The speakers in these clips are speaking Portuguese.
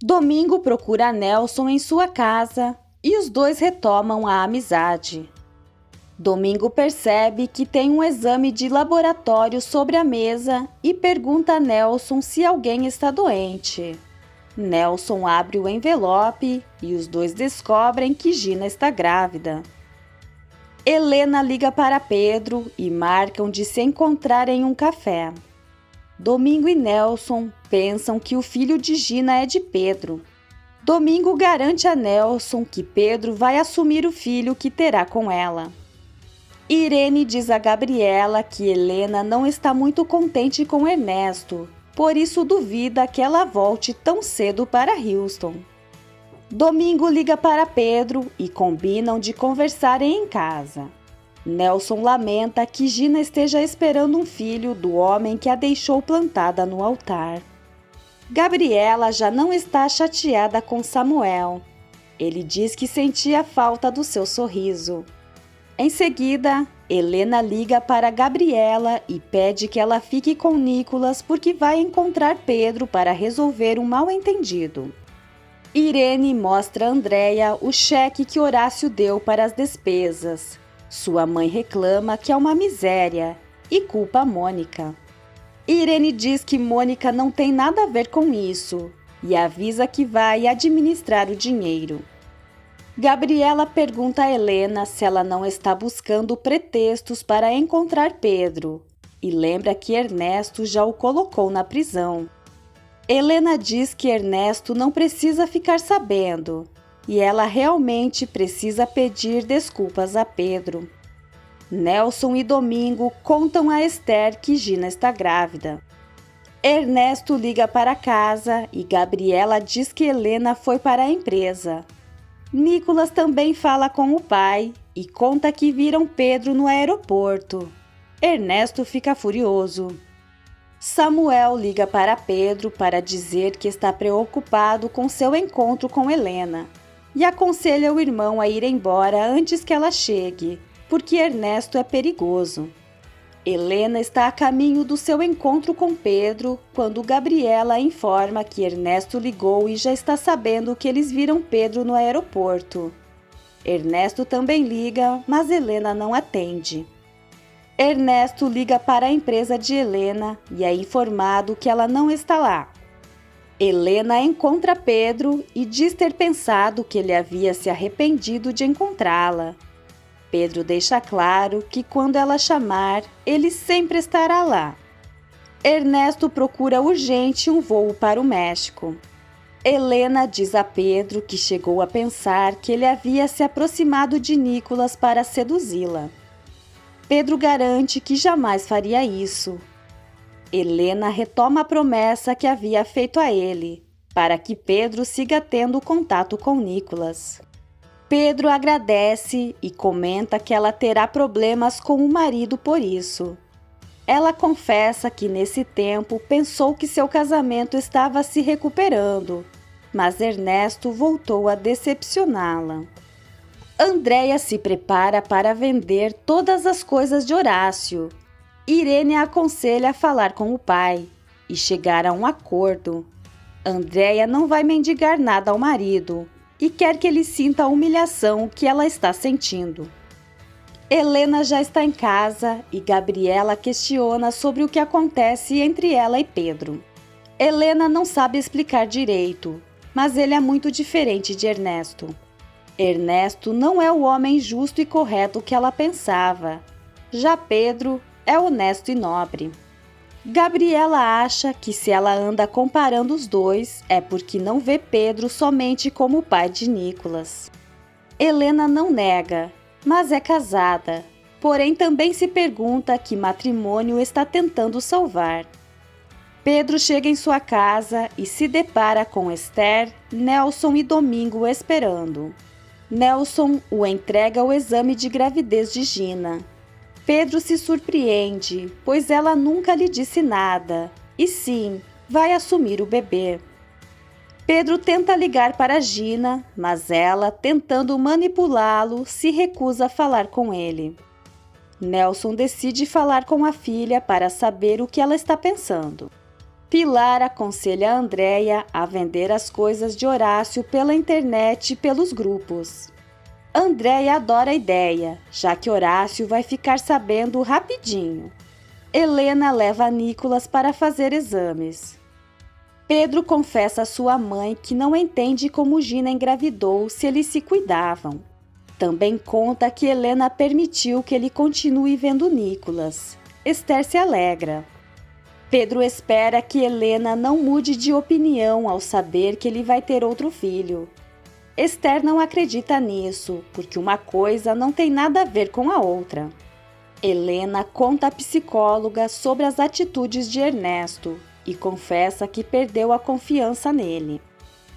Domingo procura Nelson em sua casa e os dois retomam a amizade. Domingo percebe que tem um exame de laboratório sobre a mesa e pergunta a Nelson se alguém está doente. Nelson abre o envelope e os dois descobrem que Gina está grávida. Helena liga para Pedro e marcam de se encontrar em um café. Domingo e Nelson pensam que o filho de Gina é de Pedro. Domingo garante a Nelson que Pedro vai assumir o filho que terá com ela. Irene diz a Gabriela que Helena não está muito contente com Ernesto, por isso duvida que ela volte tão cedo para Houston. Domingo liga para Pedro e combinam de conversarem em casa. Nelson lamenta que Gina esteja esperando um filho do homem que a deixou plantada no altar. Gabriela já não está chateada com Samuel. Ele diz que sentia falta do seu sorriso. Em seguida, Helena liga para Gabriela e pede que ela fique com Nicolas porque vai encontrar Pedro para resolver um mal-entendido. Irene mostra a Andréia o cheque que Horácio deu para as despesas. Sua mãe reclama que é uma miséria e culpa a Mônica. Irene diz que Mônica não tem nada a ver com isso e avisa que vai administrar o dinheiro. Gabriela pergunta a Helena se ela não está buscando pretextos para encontrar Pedro e lembra que Ernesto já o colocou na prisão. Helena diz que Ernesto não precisa ficar sabendo e ela realmente precisa pedir desculpas a Pedro. Nelson e Domingo contam a Esther que Gina está grávida. Ernesto liga para casa e Gabriela diz que Helena foi para a empresa. Nicolas também fala com o pai e conta que viram Pedro no aeroporto. Ernesto fica furioso. Samuel liga para Pedro para dizer que está preocupado com seu encontro com Helena e aconselha o irmão a ir embora antes que ela chegue, porque Ernesto é perigoso. Helena está a caminho do seu encontro com Pedro quando Gabriela informa que Ernesto ligou e já está sabendo que eles viram Pedro no aeroporto. Ernesto também liga, mas Helena não atende. Ernesto liga para a empresa de Helena e é informado que ela não está lá. Helena encontra Pedro e diz ter pensado que ele havia se arrependido de encontrá-la. Pedro deixa claro que quando ela chamar, ele sempre estará lá. Ernesto procura urgente um voo para o México. Helena diz a Pedro que chegou a pensar que ele havia se aproximado de Nicolas para seduzi-la. Pedro garante que jamais faria isso. Helena retoma a promessa que havia feito a ele, para que Pedro siga tendo contato com Nicolas. Pedro agradece e comenta que ela terá problemas com o marido por isso. Ela confessa que nesse tempo pensou que seu casamento estava se recuperando, mas Ernesto voltou a decepcioná-la. Andréia se prepara para vender todas as coisas de Horácio. Irene a aconselha a falar com o pai e chegar a um acordo. Andréia não vai mendigar nada ao marido e quer que ele sinta a humilhação que ela está sentindo. Helena já está em casa e Gabriela questiona sobre o que acontece entre ela e Pedro. Helena não sabe explicar direito, mas ele é muito diferente de Ernesto. Ernesto não é o homem justo e correto que ela pensava. Já Pedro é honesto e nobre. Gabriela acha que se ela anda comparando os dois é porque não vê Pedro somente como o pai de Nicolas. Helena não nega, mas é casada, porém também se pergunta que matrimônio está tentando salvar. Pedro chega em sua casa e se depara com Esther, Nelson e Domingo esperando. Nelson o entrega o exame de gravidez de Gina. Pedro se surpreende, pois ela nunca lhe disse nada, e sim, vai assumir o bebê. Pedro tenta ligar para Gina, mas ela, tentando manipulá-lo, se recusa a falar com ele. Nelson decide falar com a filha para saber o que ela está pensando. Pilar aconselha a Andréia a vender as coisas de Horácio pela internet e pelos grupos. Andréia adora a ideia, já que Horácio vai ficar sabendo rapidinho. Helena leva Nicolas para fazer exames. Pedro confessa à sua mãe que não entende como Gina engravidou se eles se cuidavam. Também conta que Helena permitiu que ele continue vendo Nicolas. Esther se alegra. Pedro espera que Helena não mude de opinião ao saber que ele vai ter outro filho. Esther não acredita nisso, porque uma coisa não tem nada a ver com a outra. Helena conta à psicóloga sobre as atitudes de Ernesto e confessa que perdeu a confiança nele.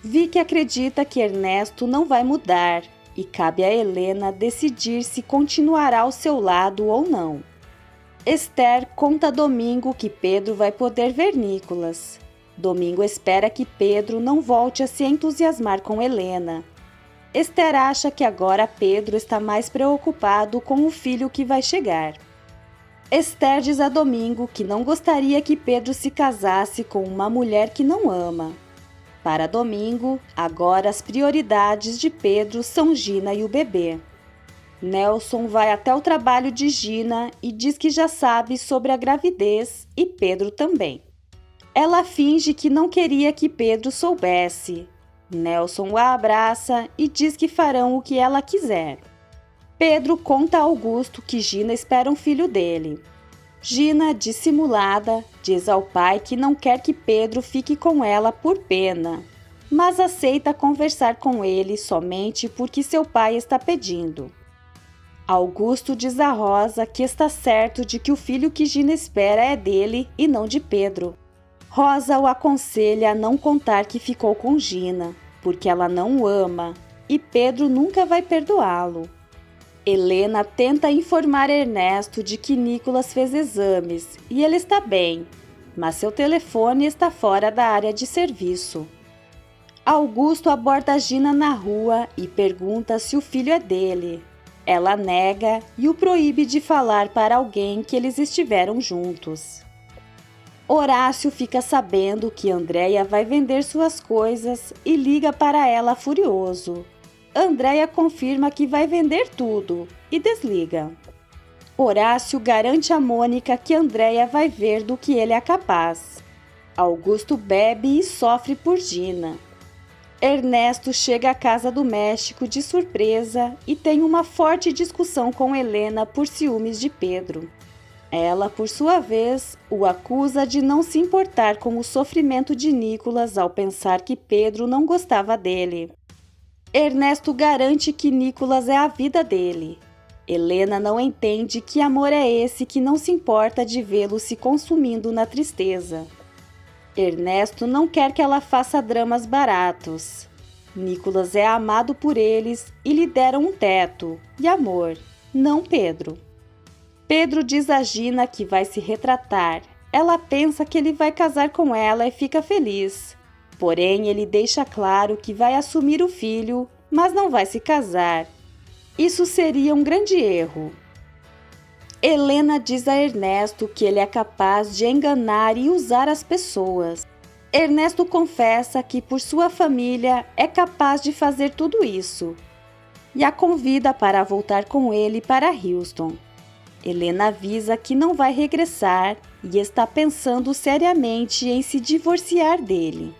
Vicky acredita que Ernesto não vai mudar e cabe a Helena decidir se continuará ao seu lado ou não. Esther conta a Domingo que Pedro vai poder ver Nicolas. Domingo espera que Pedro não volte a se entusiasmar com Helena. Esther acha que agora Pedro está mais preocupado com o filho que vai chegar. Esther diz a Domingo que não gostaria que Pedro se casasse com uma mulher que não ama. Para Domingo, agora as prioridades de Pedro são Gina e o bebê. Nelson vai até o trabalho de Gina e diz que já sabe sobre a gravidez e Pedro também. Ela finge que não queria que Pedro soubesse. Nelson a abraça e diz que farão o que ela quiser. Pedro conta a Augusto que Gina espera um filho dele. Gina, dissimulada, diz ao pai que não quer que Pedro fique com ela por pena, mas aceita conversar com ele somente porque seu pai está pedindo. Augusto diz a Rosa que está certo de que o filho que Gina espera é dele e não de Pedro. Rosa o aconselha a não contar que ficou com Gina, porque ela não o ama e Pedro nunca vai perdoá-lo. Helena tenta informar Ernesto de que Nicolas fez exames e ele está bem, mas seu telefone está fora da área de serviço. Augusto aborda Gina na rua e pergunta se o filho é dele. Ela nega e o proíbe de falar para alguém que eles estiveram juntos. Horácio fica sabendo que Andréia vai vender suas coisas e liga para ela furioso. Andréia confirma que vai vender tudo e desliga. Horácio garante a Mônica que Andréia vai ver do que ele é capaz. Augusto bebe e sofre por Gina. Ernesto chega à casa do México de surpresa e tem uma forte discussão com Helena por ciúmes de Pedro. Ela, por sua vez, o acusa de não se importar com o sofrimento de Nicolas ao pensar que Pedro não gostava dele. Ernesto garante que Nicolas é a vida dele. Helena não entende que amor é esse que não se importa de vê-lo se consumindo na tristeza. Ernesto não quer que ela faça dramas baratos. Nicolas é amado por eles e lhe deram um teto e amor, não Pedro. Pedro diz a Gina que vai se retratar. Ela pensa que ele vai casar com ela e fica feliz. Porém, ele deixa claro que vai assumir o filho, mas não vai se casar. Isso seria um grande erro. Helena diz a Ernesto que ele é capaz de enganar e usar as pessoas. Ernesto confessa que, por sua família, é capaz de fazer tudo isso e a convida para voltar com ele para Houston. Helena avisa que não vai regressar e está pensando seriamente em se divorciar dele.